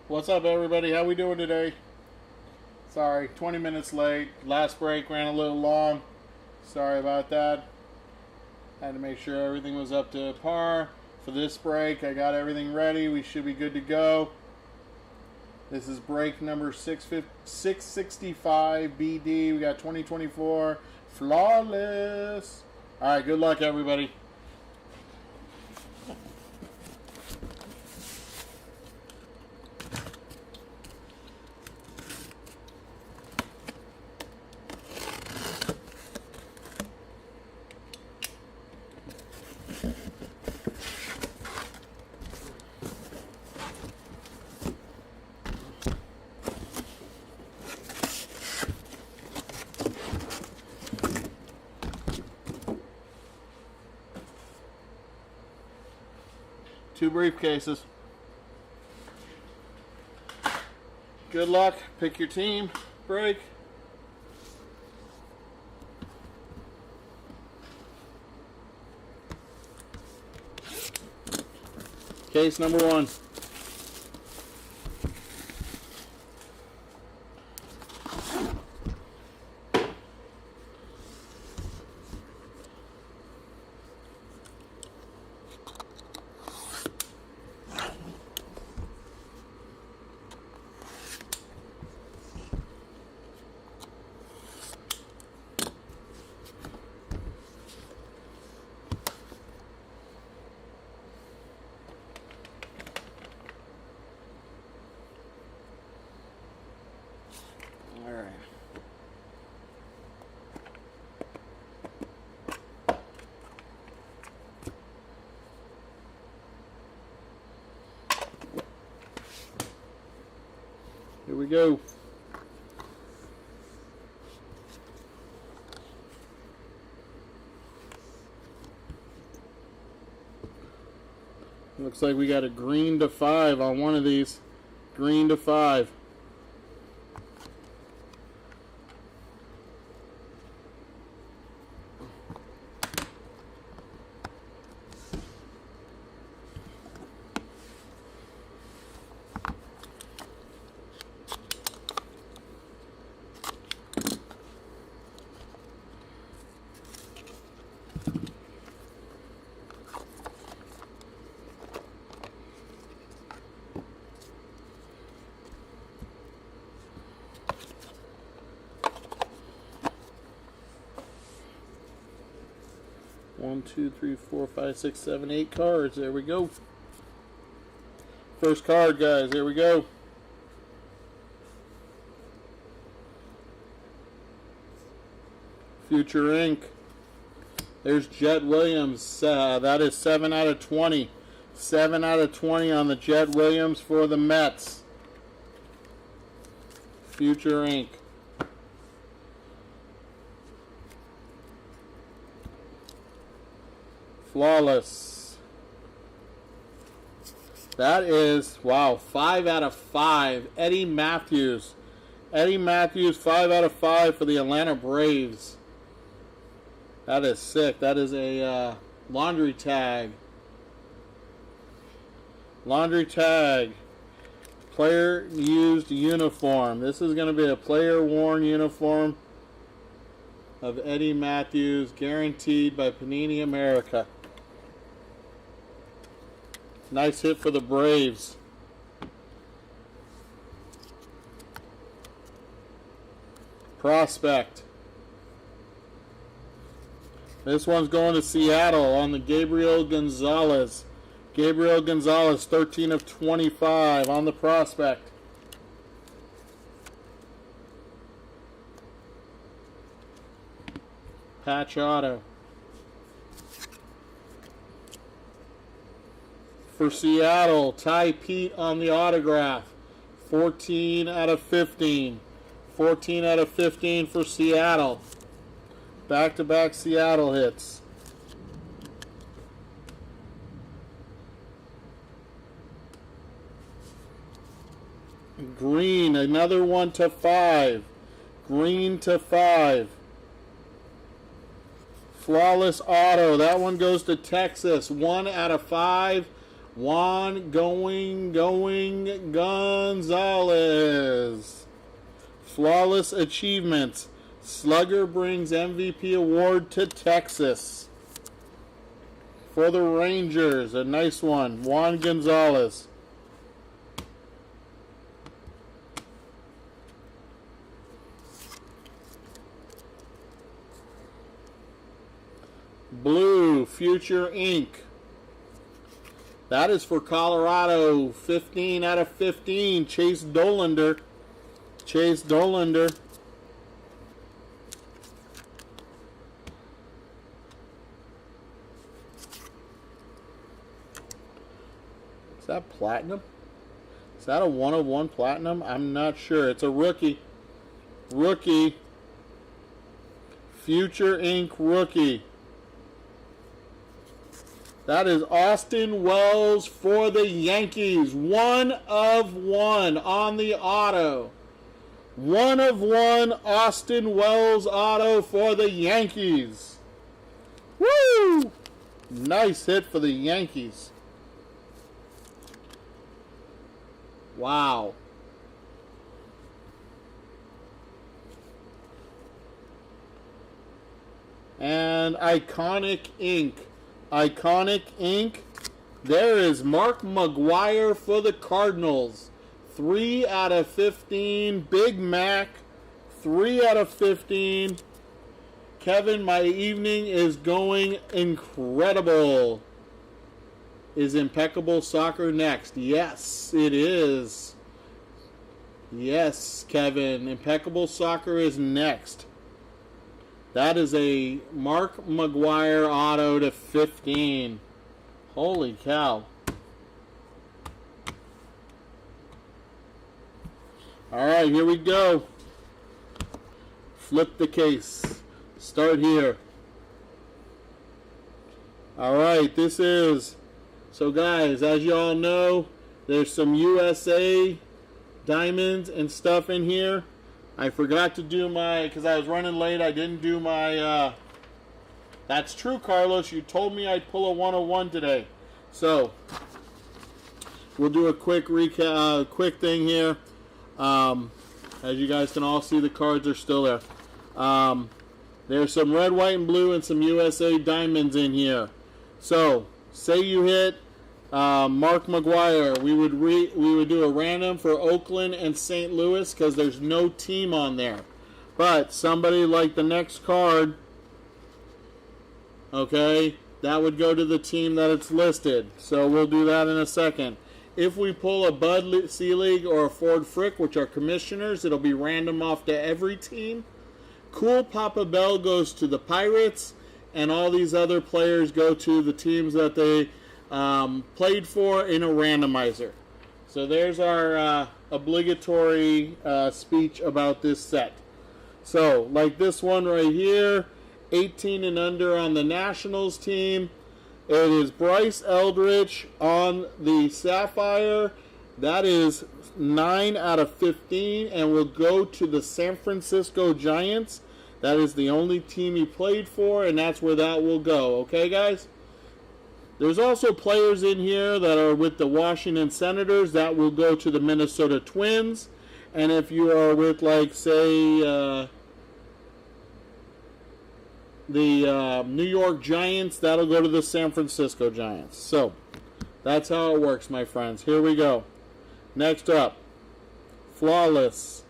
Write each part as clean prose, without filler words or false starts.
What's up, everybody? How we doing today? Sorry, 20 minutes late. Last break ran a little long. Sorry about that. Had to make sure everything was up to par. For this break, I got everything ready. We should be good to go. This is break number 665 BD. We got 2024 Flawless. All right, good luck, everybody. Two briefcases. Good luck. Pick your team. Break. Case number one. All right. Here we go. Looks like we got a green to 5 on one of these. Green to 5. One, two, three, four, 5, 6, 7, 8 cards. There we go. First card, guys. There we go. Future Inc. There's Jet Williams. That is 7 out of 20. 7 out of 20 on the Jet Williams for the Mets. Future Inc. Flawless. That is, wow, 5 out of 5. Eddie Matthews. Eddie Matthews, 5 out of 5 for the Atlanta Braves. That is sick. That is a laundry tag. Laundry tag. Player used uniform. This is going to be a player worn uniform of Eddie Matthews, guaranteed by Panini America. Nice hit for the Braves. Prospect. This one's going to Seattle on the Gabriel Gonzalez. Gabriel Gonzalez, 13 of 25 on the prospect. Patch auto. For Seattle, Ty Pete on the autograph. 14 out of 15. 14 out of 15 for Seattle. Back-to-back Seattle hits. Green, another 1 to 5. Green to 5. Flawless auto. That one goes to Texas. 1 out of 5. Juan going Gonzalez. Flawless achievement. Slugger brings MVP award to Texas. For the Rangers, a nice one. Juan Gonzalez. Blue, Future Inc. That is for Colorado. 15 out of 15. Chase Dollander. Chase Dollander. Is that platinum? Is that a 1/1 platinum? I'm not sure. It's a rookie. Rookie. Future Inc. rookie. That is Austin Wells for the Yankees. 1/1 on the auto. 1/1 Austin Wells auto for the Yankees. Woo! Nice hit for the Yankees. Wow. And Iconic Inc. Iconic Inc. There is Mark McGwire for the Cardinals. 3 out of 15. Big Mac. 3 out of 15. Kevin, my evening is going incredible. Is Impeccable Soccer next? Yes, it is. Yes, Kevin. Impeccable Soccer is next. That is a Mark McGwire auto to 15. Holy cow. Alright, here we go. Flip the case. Start here. Alright, this is... So guys, as you all know, there's some USA diamonds and stuff in here. I forgot to do my, because I was running late, I didn't do my, that's true, Carlos. You told me I'd pull a 101 today. So, we'll do a quick recap, quick thing here. As you guys can all see, the cards are still there. There's some red, white, and blue and some USA diamonds in here. So, say you hit Mark McGwire, we would do a random for Oakland and St. Louis because there's no team on there. But somebody like the next card, okay, that would go to the team that it's listed. So we'll do that in a second. If we pull a Bud Selig or a Ford Frick, which are commissioners, it'll be random off to every team. Cool Papa Bell goes to the Pirates, and all these other players go to the teams that they played for in a randomizer. So there's our obligatory speech about this set. So, like this one right here, 18 and under on the Nationals team. It is Bryce Eldridge on the Sapphire. That is 9 out of 15 and will go to the San Francisco Giants. That is the only team he played for, and that's where that will go. Okay, guys? There's also players in here that are with the Washington Senators. That will go to the Minnesota Twins. And if you are with, like, say, the New York Giants, that'll go to the San Francisco Giants. So, that's how it works, my friends. Here we go. Next up, Flawless.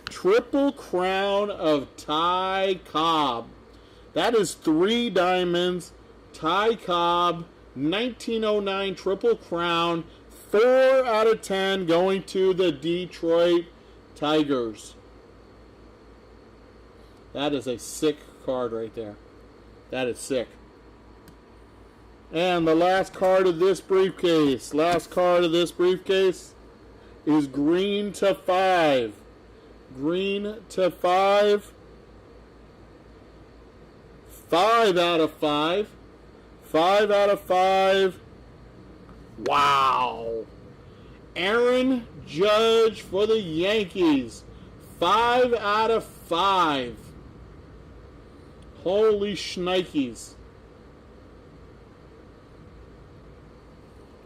Triple Crown of Ty Cobb. That is 3 diamonds. Ty Cobb, 1909 Triple Crown, 4 out of 10 going to the Detroit Tigers. That is a sick card right there. That is sick. And the last card of this briefcase, is green to 5. Green to 5. 5 out of 5. 5 out of 5. Wow. Aaron Judge for the Yankees. 5 out of 5. Holy shnikes.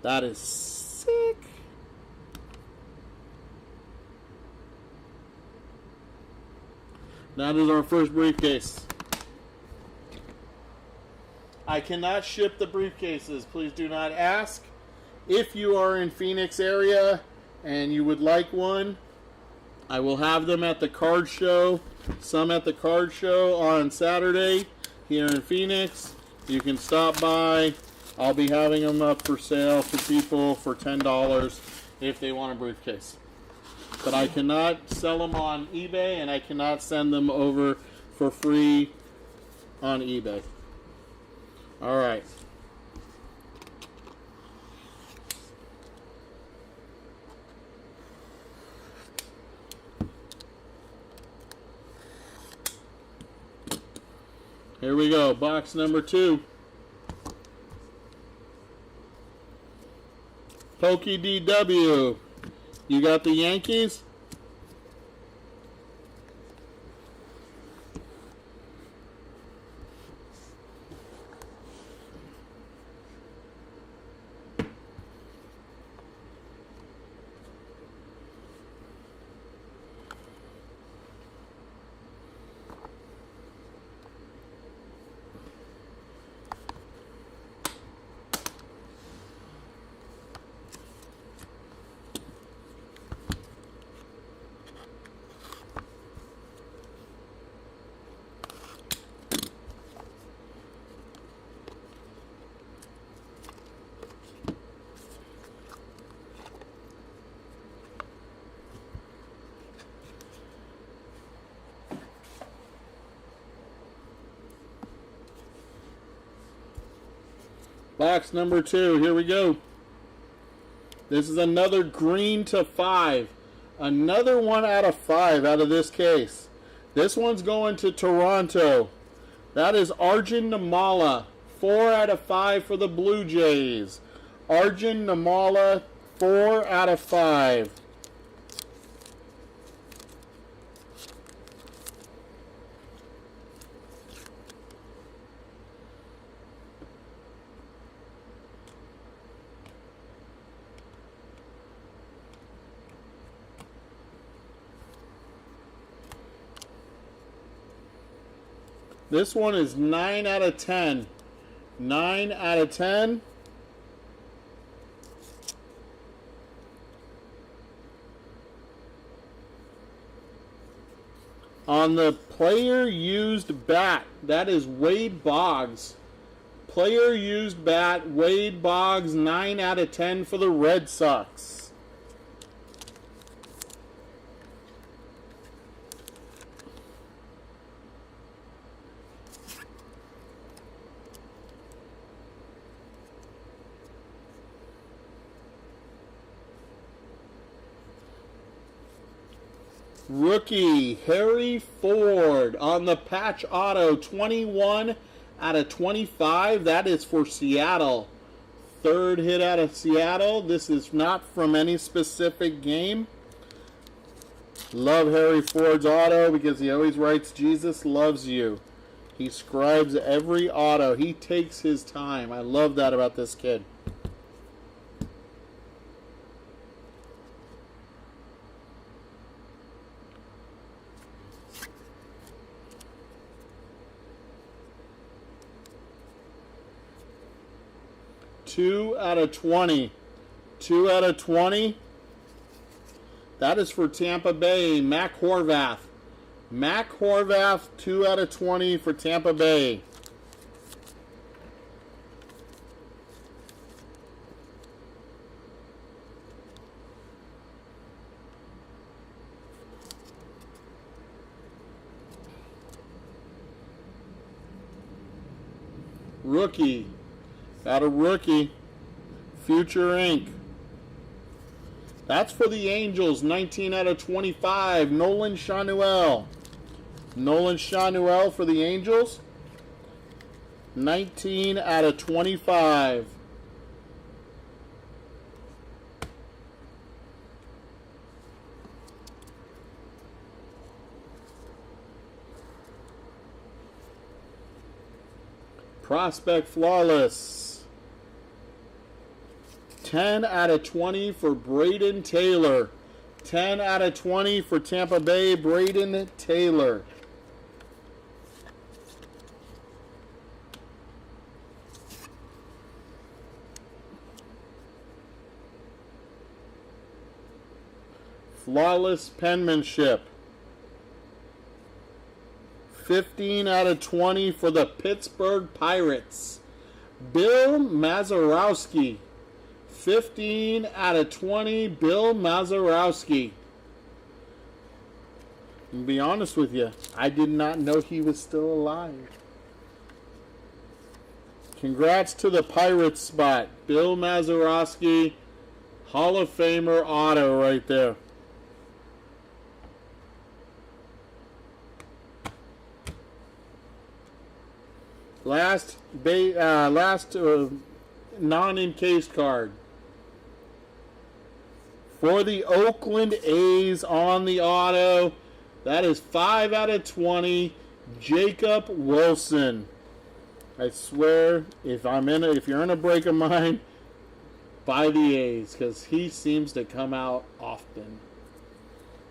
That is sick. That is our first briefcase. I cannot ship the briefcases. Please do not ask. If you are in Phoenix area and you would like one, I will have them at the card show. Some at the card show on Saturday here in Phoenix. You can stop by. I'll be having them up for sale for people for $10 if they want a briefcase. But I cannot sell them on eBay, and I cannot send them over for free on eBay. All right. Here we go. Box number 2. Pokey DW. You got the Yankees? Box number 2. Here we go. This is another green to 5. Another 1 out of 5 out of this case. This one's going to Toronto. That is Arjun Namala. 4 out of 5 for the Blue Jays. Arjun Namala, 4 out of 5. This one is 9 out of 10. 9 out of 10. On the player used bat, that is Wade Boggs. Player used bat, Wade Boggs, 9 out of 10 for the Red Sox. Rookie Harry Ford on the patch auto, 21 out of 25. That is for Seattle. Third hit out of Seattle. This is not from any specific game. Love Harry Ford's auto because he always writes, Jesus loves you. He scribes every auto. He takes his time. I love that about this kid. Two out of 20. 2 out of 20. That is for Tampa Bay. Mac Horvath. Mac Horvath, 2 out of 20 for Tampa Bay. Rookie. Got a rookie. Future Inc. That's for the Angels. 19 out of 25. Nolan Shanuel. Nolan Shanuel for the Angels. 19 out of 25. Prospect Flawless. 10 out of 20 for Braden Taylor. 10 out of 20 for Tampa Bay, Braden Taylor. Flawless penmanship. 15 out of 20 for the Pittsburgh Pirates, Bill Mazeroski. 15 out of 20, Bill Mazeroski. To be honest with you, I did not know he was still alive. Congrats to the Pirates spot. Bill Mazeroski, Hall of Famer auto right there. Last non-encased card. For the Oakland A's on the auto, that is 5 out of 20, Jacob Wilson. I swear, if you're in a break of mine, buy the A's, because he seems to come out often.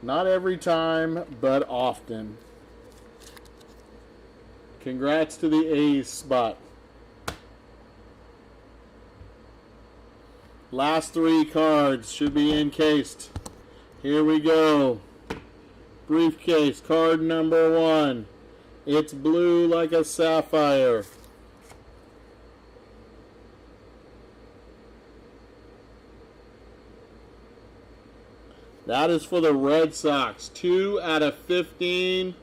Not every time, but often. Congrats to the A's spot. Last 3 cards should be encased. Here we go. Briefcase, card number 1. It's blue like a sapphire. That is for the Red Sox. 2 out of 15.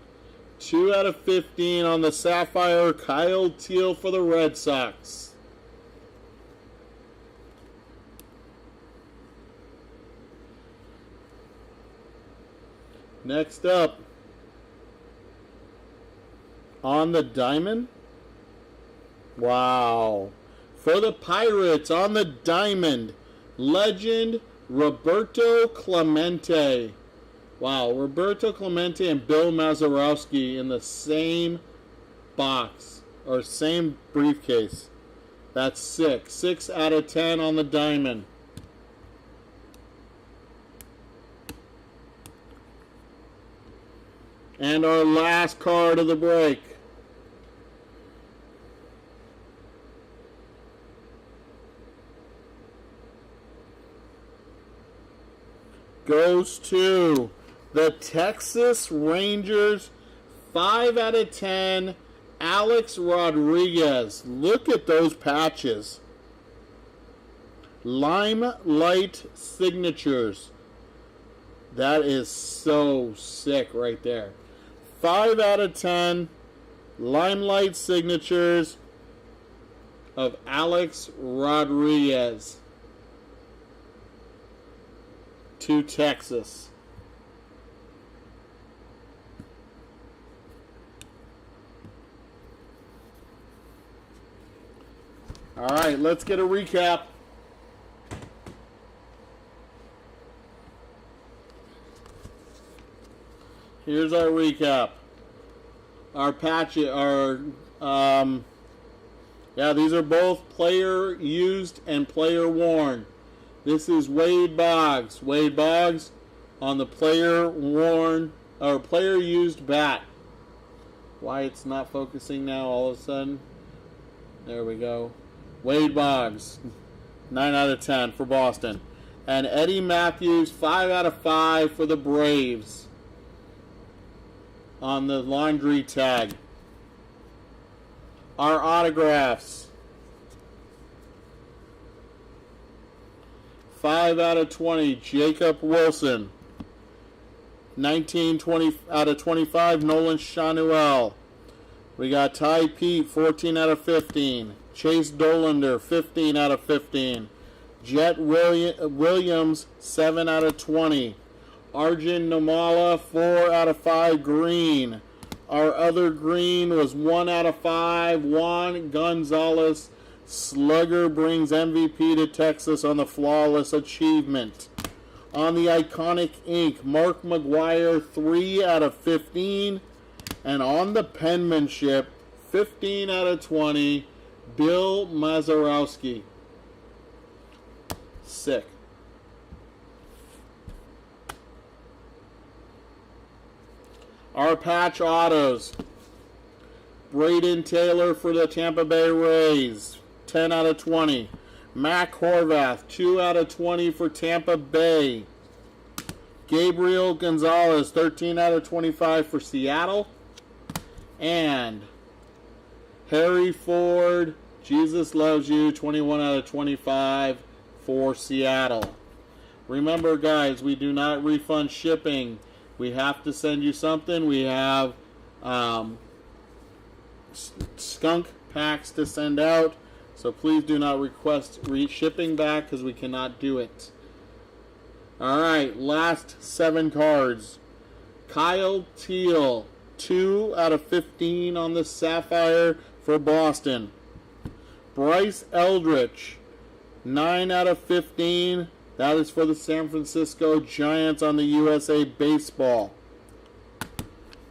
2 out of 15 on the sapphire. Kyle Teal for the Red Sox. Next up, on the diamond. Wow. For the Pirates, on the diamond, legend Roberto Clemente. Wow, Roberto Clemente and Bill Mazeroski in the same box, or same briefcase. That's 6. 6 out of 10 on the diamond. And our last card of the break. Goes to the Texas Rangers, 5 out of 10, Alex Rodriguez. Look at those patches. Limelight signatures. That is so sick right there. 5 out of 10, Limelight signatures of Alex Rodriguez to Texas. All right, let's get a recap. Here's our recap. Our patch, these are both player used and player worn. This is Wade Boggs. Wade Boggs on the player worn or player used bat. Why it's not focusing now all of a sudden? There we go. Wade Boggs, 9 out of 10 for Boston. And Eddie Matthews, 5 out of 5 for the Braves on the laundry tag. Our autographs. 5 out of 20, Jacob Wilson. 19 out of 25, Nolan Shanuel. We got Ty Pete, 14 out of 15. Chase Dollander, 15 out of 15. Jet Williams, 7 out of 20. Arjun Namala, 4 out of 5 green. Our other green was 1 out of 5. Juan Gonzalez, slugger, brings MVP to Texas on the flawless achievement. On the iconic ink, Mark McGwire, 3 out of 15. And on the penmanship, 15 out of 20, Bill Mazeroski. Sick. Our patch autos. Braden Taylor for the Tampa Bay Rays, 10 out of 20. Mac Horvath, 2 out of 20 for Tampa Bay. Gabriel Gonzalez, 13 out of 25 for Seattle. And Harry Ford, Jesus Loves You, 21 out of 25 for Seattle. Remember, guys, we do not refund shipping. We have to send you something. We have skunk packs to send out, so please do not request shipping back because we cannot do it. Alright, last 7 cards. Kyle Teal, 2 out of 15 on the Sapphire for Boston. Bryce Eldridge, 9 out of 15. That is for the San Francisco Giants on the USA Baseball.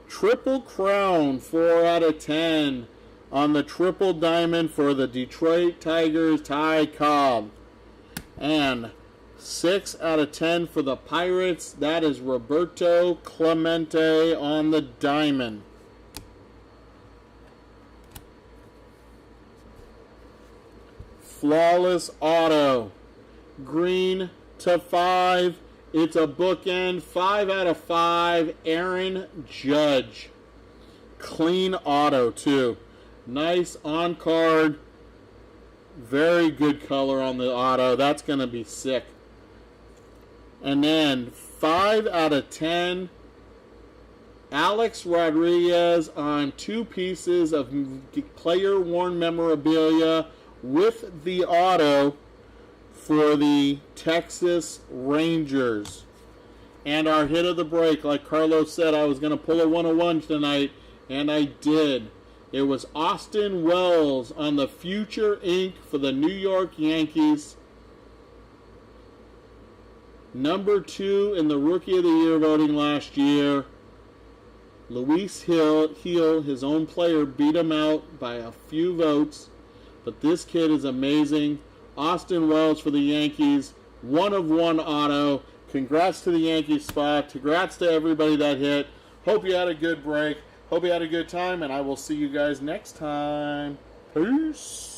Triple Crown, 4 out of 10 on the Triple Diamond for the Detroit Tigers, Ty Cobb. And 6 out of 10 for the Pirates. That is Roberto Clemente on the Diamond. Flawless Auto. Green to 5. It's a bookend. 5 out of 5. Aaron Judge. Clean auto, too. Nice on card. Very good color on the auto. That's going to be sick. And then 5 out of 10. Alex Rodriguez on 2 pieces of player worn memorabilia with the auto for the Texas Rangers. And our hit of the break, like Carlos said, I was going to pull a 101 tonight, and I did. It was Austin Wells on the Future Ink for the New York Yankees. Number 2 in the Rookie of the Year voting last year. Luis Hill, his own player, beat him out by a few votes. But this kid is amazing. Austin Wells for the Yankees. 1 of 1 auto. Congrats to the Yankees spot. Congrats to everybody that hit. Hope you had a good break. Hope you had a good time. And I will see you guys next time. Peace.